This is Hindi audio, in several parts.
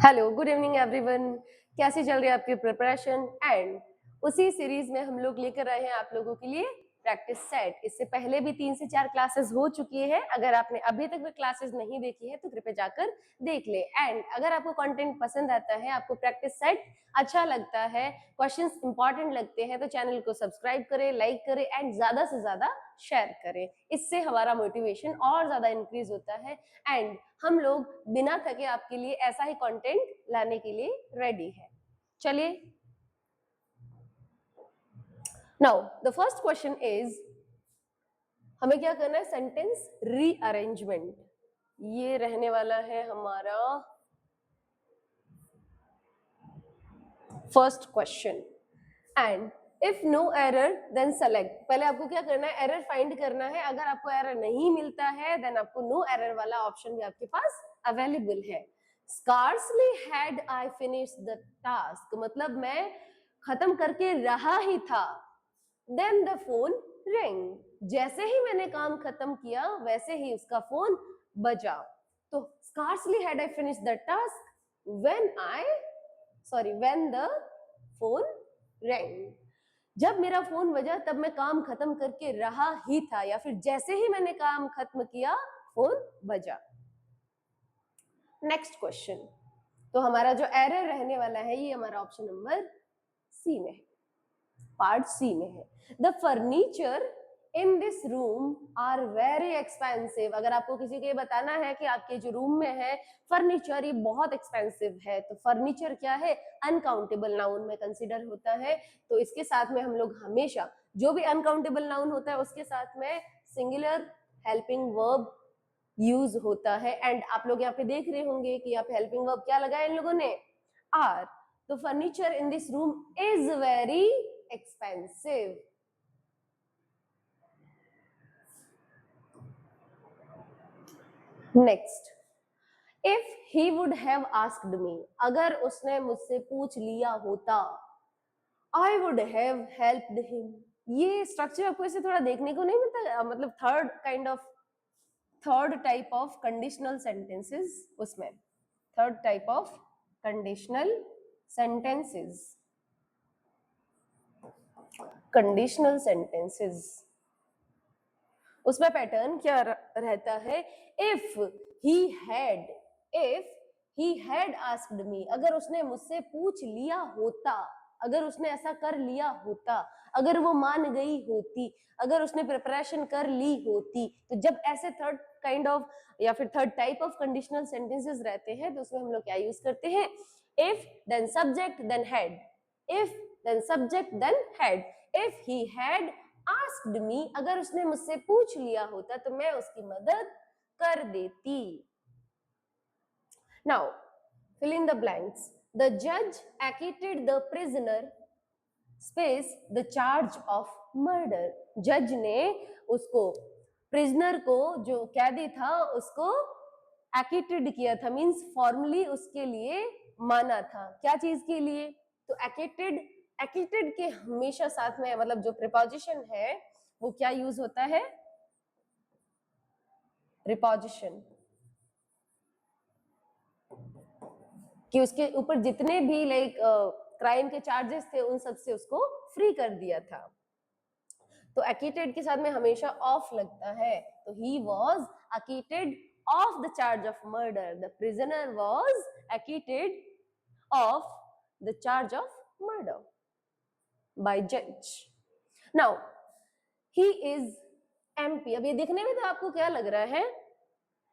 Hello, good evening everyone. कैसी चल रही है आपकी प्रिपरेशन? एंड उसी सीरीज में हम लोग लेकर आए हैं आप लोगों के लिए प्रैक्टिस सेट। इससे पहले भी 3 से 4 क्लासेस हो चुकी है। अगर आपने अभी तक वो क्लासेस नहीं देखी है तो कृपया जाकर देख ले। एंड अगर आपको कंटेंट पसंद आता है, आपको प्रैक्टिस सेट अच्छा लगता है, क्वेश्चंस इंपॉर्टेंट लगते हैं, तो चैनल को सब्सक्राइब करें, लाइक करें एंड ज्यादा से ज्यादा शेयर करें। इससे हमारा मोटिवेशन और ज्यादा इंक्रीज होता है एंड हम लोग बिना थके आपके लिए ऐसा ही कंटेंट लाने के लिए रेडी है। चलिए, now the first question is, हमें क्या करना है? Sentence rearrangement. ये रहने वाला है हमारा first question. And if no error then select. पहले आपको क्या करना है? एरर फाइंड करना है। अगर आपको एरर नहीं मिलता है देन आपको नो एरर वाला ऑप्शन भी आपके पास अवेलेबल है। Scarcely had I finished the task, मतलब मैं खत्म करके रहा ही था। देन द फोन रिंग, जैसे ही मैंने काम खत्म किया वैसे ही उसका फोन बजा। तो scarcely had I finished the task when the phone wrong. जब मेरा फोन बजा तब मैं काम खत्म करके रहा ही था, या फिर जैसे ही मैंने काम खत्म किया फोन बजा। नेक्स्ट क्वेश्चन, तो हमारा जो एरर रहने वाला है ये हमारा ऑप्शन नंबर सी में है, पार्ट सी में है। The furniture in this room are very expensive. अगर आपको किसी को ये बताना है कि आपके जो रूम में है फर्नीचर ये बहुत एक्सपेंसिव है, तो फर्नीचर क्या है? अनकाउंटेबल नाउन में कंसीडर होता है। तो इसके साथ में हम लोग हमेशा जो भी अनकाउंटेबल नाउन होता है उसके साथ में सिंगुलर हेल्पिंग वर्ब यूज होता है। एंड आप लोग यहाँ पे देख रहे होंगे कि यहाँ पे हेल्पिंग वर्ब क्या लगाया इन लोगों ने? आर। तो furniture in this room is very expensive. Next, if he would have asked me, अगर उसने मुझसे पूछ लिया होता, I would have helped him. ये स्ट्रक्चर आपको ऐसे थोड़ा देखने को नहीं मिलता? मतलब third type of conditional sentences, उसमें third type of conditional sentences, conditional sentences, उसमें पैटर्न क्या रहता है? If he had asked me, अगर उसने मुझसे पूछ लिया होता, अगर उसने ऐसा कर लिया होता, अगर वो मान गई होती, अगर उसने प्रिपरेशन कर ली होती। तो जब ऐसे थर्ड काइंड ऑफ या फिर third type of conditional sentences रहते हैं तो उसमें हम लोग क्या यूज करते हैं? If then subject then head, if then subject then head. If he had asked me, अगर उसने मुझसे पूछ लिया होता तो मैं उसकी मदद कर देती। Now fill in the blanks. The judge acquitted the prisoner space the charge of murder. जज ने उसको, प्रिजनर को, जो कैदी था उसको एक्विटेड किया था, मींस फॉर्मली उसके लिए माना था। क्या चीज के लिए? तो एक्विटेड, एक्विटेड के हमेशा साथ में मतलब जो प्रीपोजिशन है वो क्या यूज होता है? रिपोजिशन, कि उसके ऊपर जितने भी लाइक क्राइम के चार्जेस थे उन सब से उसको फ्री कर दिया था। तो एक्विटेड के साथ में हमेशा ऑफ लगता है, तो he was acquitted of the charge of murder, the prisoner was acquitted of the charge of murder by जज। Now he is MP. अब ये दिखने में तो आपको क्या लग रहा है?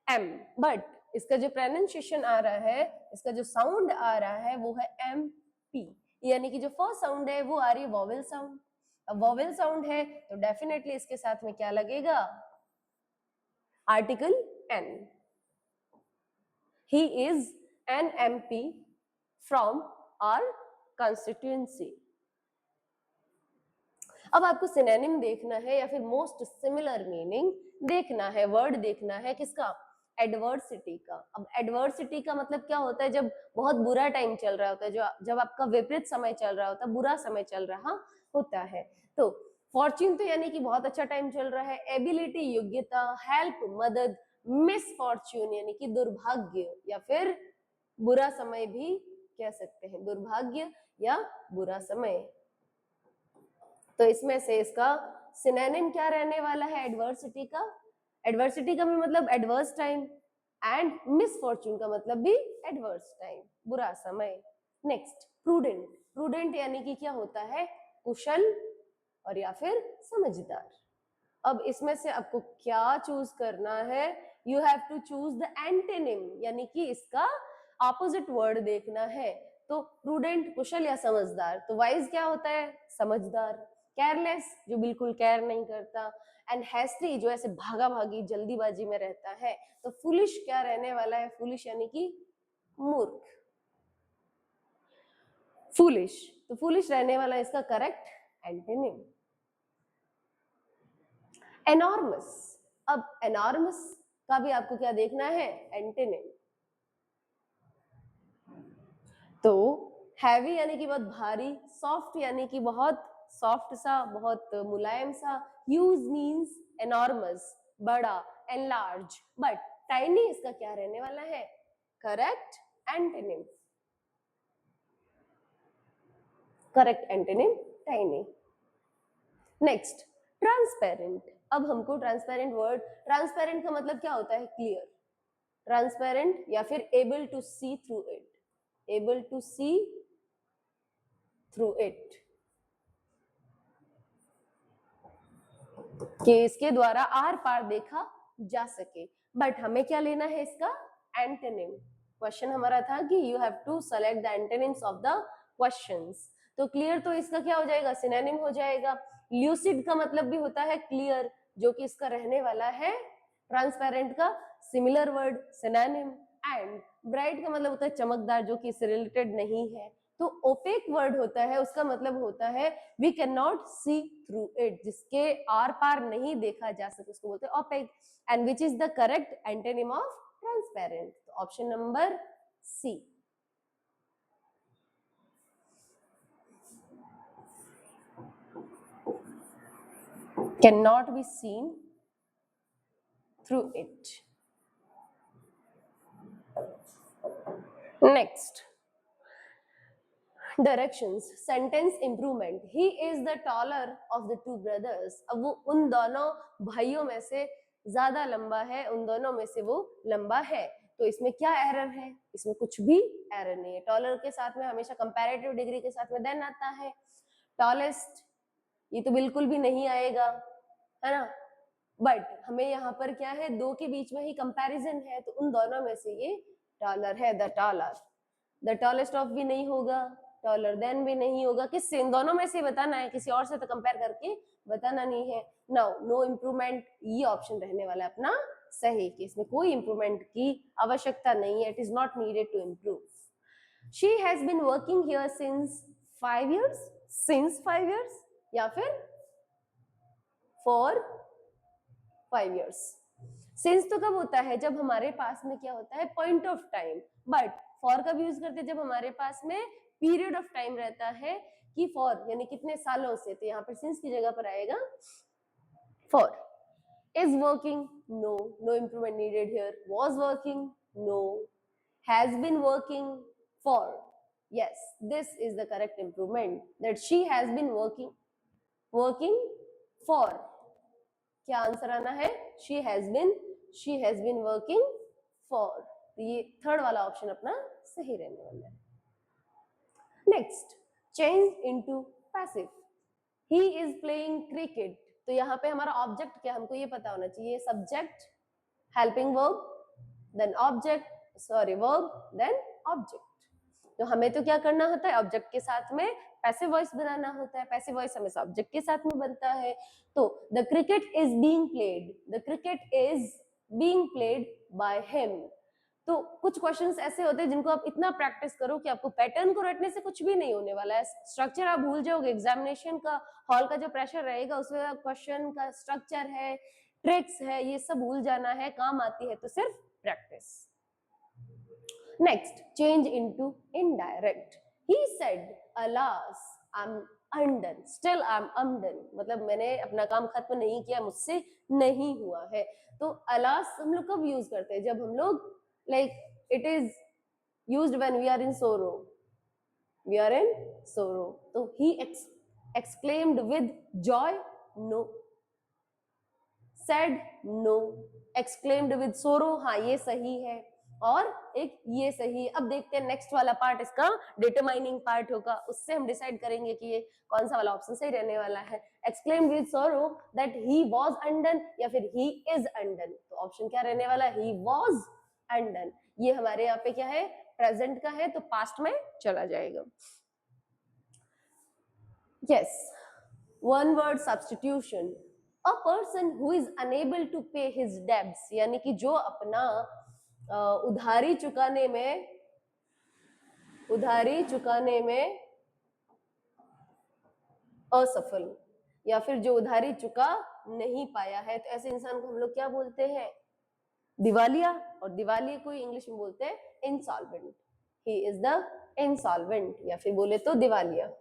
एम, बट इसका जो प्रोनाउंसिएशन आ रहा है, इसका जो साउंड आ रहा है वो है एम पी, यानी कि जो फर्स्ट साउंड है वो आ रही है वॉवेल साउंड। अब वॉवेल साउंड है तो डेफिनेटली इसके साथ में क्या लगेगा? Article an. He is an MP from our constituency. अब आपको सिनोनिम देखना है या फिर मोस्ट सिमिलर मीनिंग देखना है, वर्ड देखना है किसका? एडवर्सिटी का। अब एडवर्सिटी का मतलब क्या होता है? जब बहुत बुरा टाइम चल रहा होता है, जब आपका विपरीत समय चल रहा होता है, बुरा समय चल रहा होता है। तो फॉर्च्यून तो यानी कि बहुत अच्छा टाइम चल रहा है, एबिलिटी योग्यता, हेल्प मदद, मिस फॉर्च्यून यानी कि दुर्भाग्य या फिर बुरा समय भी कह सकते हैं, दुर्भाग्य या बुरा समय। तो इसमें से इसका सिनोनिम क्या रहने वाला है एडवर्सिटी का? एडवर्सिटी का भी मतलब एडवर्स टाइम एंड मिसफॉर्चून का मतलब भी एडवर्स टाइम, बुरा समय। Next prudent. प्रूडेंट यानी कि क्या होता है? कुशल और या फिर समझदार। अब इसमें से आपको क्या चूज करना है? You have to choose the antonym, यानी कि इसका ऑपोजिट वर्ड देखना है। तो प्रूडेंट कुशल या समझदार, तो वाइज क्या होता है? समझदार। केयरलेस जो बिल्कुल केयर नहीं करता, एंड हैस्टी जो ऐसे भागा भागी जल्दीबाजी में रहता है। तो फुलिश क्या रहने वाला है? फुलिश यानी कि मूर्ख, फुलिश। तो फुलिश रहने वाला इसका करेक्ट एंटेनिम। एनॉर्मस। अब एनॉर्मस का भी आपको क्या देखना है? एंटेनिम। तो हैवी यानी कि बहुत भारी, सॉफ्ट यानी कि बहुत सॉफ्ट सा, बहुत मुलायम सा। ह्यूज मीन्स एनॉर्मस, बड़ा, एनलार्ज। बट टाइनी इसका क्या रहने वाला है? Correct antonym. Correct antonym tiny. Next transparent. अब हमको ट्रांसपेरेंट वर्ड, ट्रांसपेरेंट का मतलब क्या होता है? क्लियर, ट्रांसपेरेंट या फिर able to see through it, able to see through it, कि इसके द्वारा आर पार देखा जा सके। बट हमें क्या लेना है? इसका एंटोनिम। क्वेश्चन हमारा था कि you have to select the antonyms of the questions. तो क्लियर तो इसका क्या हो जाएगा? सिनोनिम हो जाएगा। ल्यूसिड का मतलब भी होता है क्लियर, जो कि इसका रहने वाला है ट्रांसपेरेंट का similar word, synonym. And bright का मतलब होता है चमकदार, जो कि इससे रिलेटेड नहीं है। तो ओपेक वर्ड होता है, उसका मतलब होता है we can not see through it, जिसके आर पार नहीं देखा जा सके, उसको बोलते हैं opaque. And which is the correct antonym of transparent? Option number C. Can not be seen through it. Next directions, sentence improvement. He is the taller of the two brothers. अब वो उन दोनों भाइयों में से ज्यादा लंबा है, उन दोनों में से वो लंबा है। तो इसमें क्या एरर है? इसमें कुछ भी एरर नहीं है। टॉलर के साथ में हमेशा कंपैरेटिव डिग्री के साथ में देन आता है। टॉलेस्ट ये तो बिल्कुल भी नहीं आएगा, है ना। बट हमें यहाँ पर क्या है? दो के बीच में ही कंपैरिजन है, तो उन दोनों में से ये टॉलर है, the taller. The tallest of भी नहीं होगा, टॉलर देन भी नहीं होगा। किससे? इन दोनों में से बताना है, किसी और से तो कंपेयर करके बताना नहीं है। नाउ नो इम्प्रूवमेंट, ये ऑप्शन रहने वाला है अपना सही, कि इसमें कोई इम्प्रूवमेंट की आवश्यकता नहीं है। It is not needed to improve. She has been working here since 5 years, since 5 years या फिर फॉर 5 years। सिंस तो कब होता है? जब हमारे पास में क्या होता है? Point of time. But for कब यूज करते हैं? जब हमारे पास में पीरियड ऑफ टाइम रहता है, कि फॉर यानी कितने सालों से। तो यहाँ पर सिंस की जगह पर आएगा for. Is working, no, no improvement needed here. Was working, no. Has been working, for, yes, this is the correct improvement, that she has been working for। क्या आंसर आना है? she has been working for। तो ये थर्ड वाला ऑप्शन अपना सही रहने वाला है। Next change into passive. He is playing cricket. तो यहाँ पे हमारा ऑब्जेक्ट क्या? हमको ये पता होना चाहिए। Subject, helping verb, then object, sorry verb, then object. तो हमें तो क्या करना होता है? ऑब्जेक्ट के साथ में पैसिव वॉइस बनाना होता है। पैसिव वॉइस हमेशा ऑब्जेक्ट के साथ में बनता है। तो the cricket is being played, the cricket is being played by him. तो कुछ क्वेश्चंस ऐसे होते हैं जिनको आप इतना प्रैक्टिस करो कि आपको पैटर्न को रटने से कुछ भी नहीं होने वाला है। स्ट्रक्चर आप भूल जाओगे। एग्जामिनेशन का हॉल का जो प्रेशर रहेगा, उसमें क्वेश्चन का स्ट्रक्चर है, ट्रिक्स है, ये सब भूल जाना है। काम आती है तो सिर्फ practice. Next change into indirect. He said alas I am undone, still I am undone, मतलब मैंने अपना काम खत्म नहीं किया, मुझसे नहीं हुआ है। तो अलास हम लोग कब यूज करते हैं? जब हम लोग like it is used when we are in sorrow. We are in sorrow. तो he exclaimed with joy, no. said, no. exclaimed with sorrow, हाँ ये सही है, और एक ये सही है. अब देखते हैं नेक्स्ट वाला पार्ट, इसका डिटरमाइनिंग पार्ट होगा, उससे हम डिसाइड करेंगे कि ये कौन सा वाला ऑप्शन सही रहने वाला है. exclaimed with sorrow that he was undone या फिर he is undone. तो ऑप्शन क्या रहने वाला, he was undone. ये हमारे यहाँ पे क्या है, प्रेजेंट का है, तो पास्ट में चला जाएगा. yes, one word substitution. A person who is unable to pay his debts, यानी कि जो अपना उधारी चुकाने में असफल, या फिर जो उधारी चुका नहीं पाया है, तो ऐसे इंसान को हम लोग क्या बोलते हैं, दिवालिया. और दिवालिया को इंग्लिश में बोलते हैं insolvent. He is the insolvent, या फिर बोले तो दिवालिया.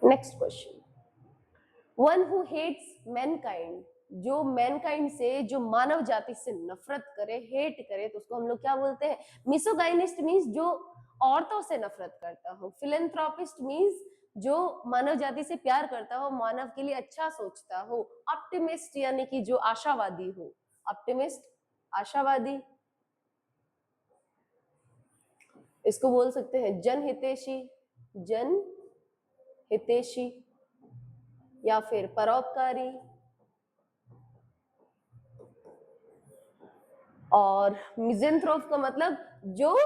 Next question. One who hates mankind, जो मैनकाइंड से, जो मानव जाति से नफरत करे, हेट करे, तो उसको हम लोग क्या बोलते हैं, मिसोगाइनिस्ट मीन्स जो औरतों से नफरत करता हो. फिलेंथ्रोपिस्ट मीन्स जो मानव जाति से प्यार करता हो, मानव के लिए अच्छा सोचता हो. ऑप्टिमिस्ट यानी कि जो आशावादी हो. ऑप्टिमिस्ट, आशावादी. इसको बोल सकते हैं जनहितैषी, जनहितैषी, या फिर परोपकारी. और मिज़ेंथ्रोप का मतलब जो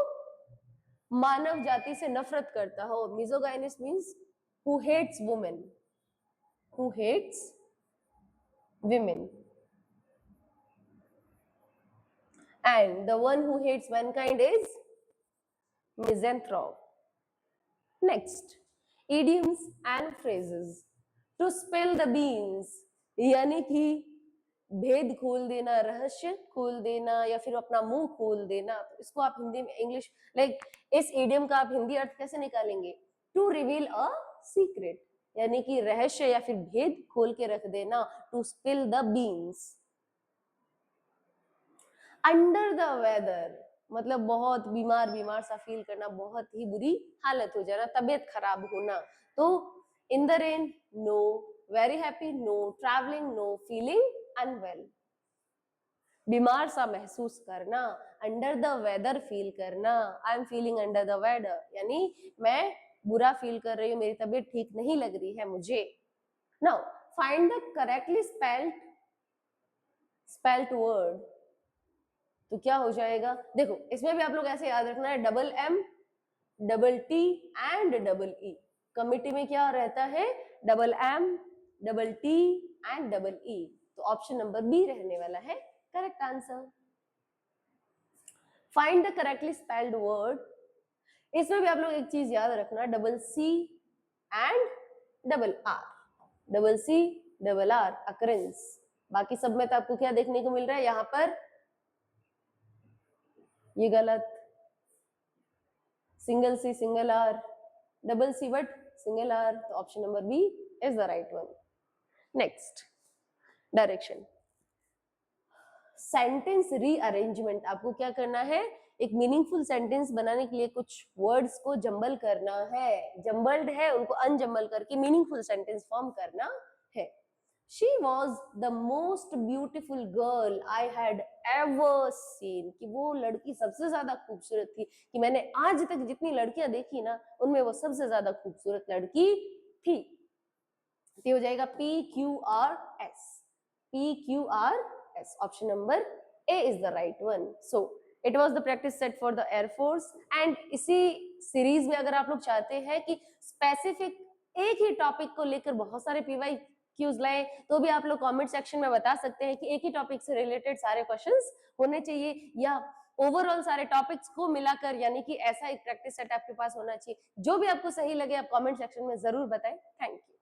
मानव जाति से नफरत करता हो. Misogynist means who hates women, who hates women. And the one who hates mankind is misanthrope. Next, idioms and phrases. To spill the beans, यानी कि भेद खोल देना, रहस्य खोल देना, या फिर अपना मुंह खोल देना. तो इसको आप हिंदी में, इंग्लिश इस इडियम का आप हिंदी अर्थ कैसे निकालेंगे, टू रिवील अ सीक्रेट, यानी कि रहस्य या फिर भेद खोल के रख देना. To spill the beans. Under the weather मतलब बहुत बीमार सा फील करना, बहुत ही बुरी हालत हो जाना, तबीयत खराब होना. तो in the rain, no. Very happy, no. Travelling, no. Feeling unwell, बीमार सा महसूस करना. अंडर द वेदर फील करना, I am feeling under the weather, यानी मैं बुरा फील कर रही हूँ, मेरी तबीयत ठीक नहीं लग रही है मुझे. Now find the correctly spelled word. तो क्या हो जाएगा, देखो इसमें भी आप लोग ऐसे याद रखना है, double M, double T and double E. Committee में क्या रहता है, double M, double T and double E. तो ऑप्शन नंबर बी रहने वाला है correct answer. Find the correctly spelled word. इसमें भी आप लोग एक चीज याद रखना, double C and double R. Double C, double R occurrence. बाकी सब में तो आपको क्या देखने को मिल रहा है, यहाँ पर ये गलत, single C, single R, double C but single R. तो option number B is the right one. Next, direction. Sentence rearrangement. आपको क्या करना है, एक मीनिंगफुल सेंटेंस बनाने के लिए कुछ वर्ड्स को जंबल करना है, जंबल्ड है उनको अनजंबल करके मीनिंगफुल सेंटेंस फॉर्म करना है. She was the most beautiful girl I had ever seen. कि वो लड़की सबसे ज्यादा खूबसूरत थी, कि मैंने आज तक जितनी लड़कियां देखी ना, उनमें वो सबसे ज्यादा खूबसूरत लड़की थी. ये हो जाएगा PQRS. PQRS. Option number A is the right one. So it was the practice set for the air force. And इसी सीरीज में अगर आप लोग चाहते हैं कि स्पेसिफिक एक ही टॉपिक को लेकर बहुत सारे पीवाई क्यूज लाए, तो भी आप लोग कमेंट सेक्शन में बता सकते हैं कि एक ही टॉपिक से रिलेटेड सारे क्वेश्चंस होने चाहिए, या ओवरऑल सारे टॉपिक्स को मिलाकर, यानी कि ऐसा एक प्रैक्टिस सेट आपके पास होना चाहिए. जो भी आपको सही लगे आप कमेंट सेक्शन में जरूर बताएं. Thank you.